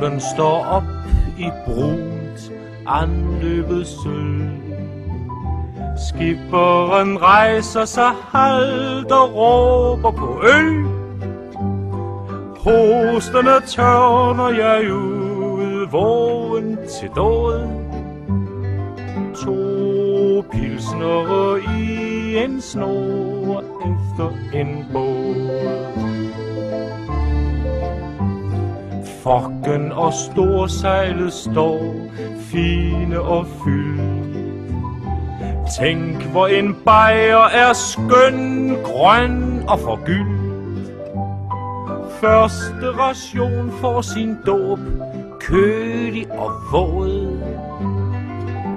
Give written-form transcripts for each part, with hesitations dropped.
Solen står op i brunt anløbet sølv. Skipperen rejser sig halvt og råber på øl. Hosterne tørner jeg ud, vågen til dåd. 2 pilsnere i en snor efter en båd. Fokken og storsejlet står fine og fyldt. Tænk, hvor en bajer er skøn, grøn og forgyldt. Første ration får sin dåb, kølig og våd.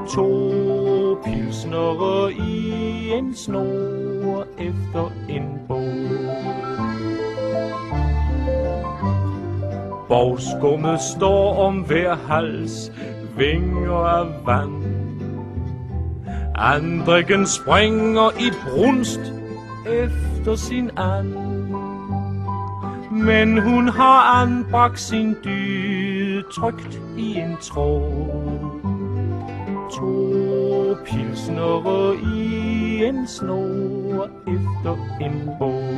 2 pilsnere i en snor efter en båd. Borgskummet står om hver hals, vinger af vand. Andrikken springer i brunst efter sin and. Men hun har anbragt sin dyd trygt i en tråd. 2 pilsnere i en snor efter en båd.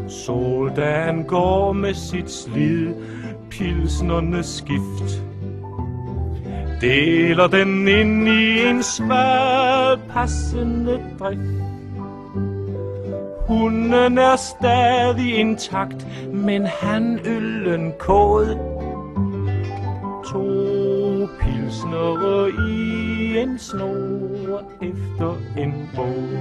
Soldagen går med sit slid, pilsnernes skift. Deler den ind i en smal passende drift. Hunden er stadig intakt, men han øllen kåd. 2 pilsnere i en snor efter en båd.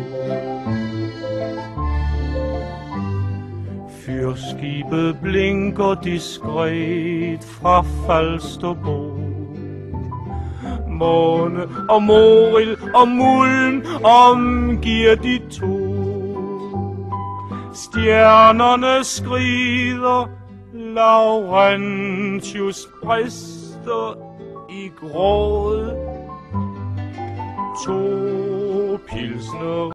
Fyrskibet blinker diskret fra Falsterbo. Måne og Moril og Mulm omgiver de to. Stjernerne skrider, Laurentius brister i gråd. 2 pilsner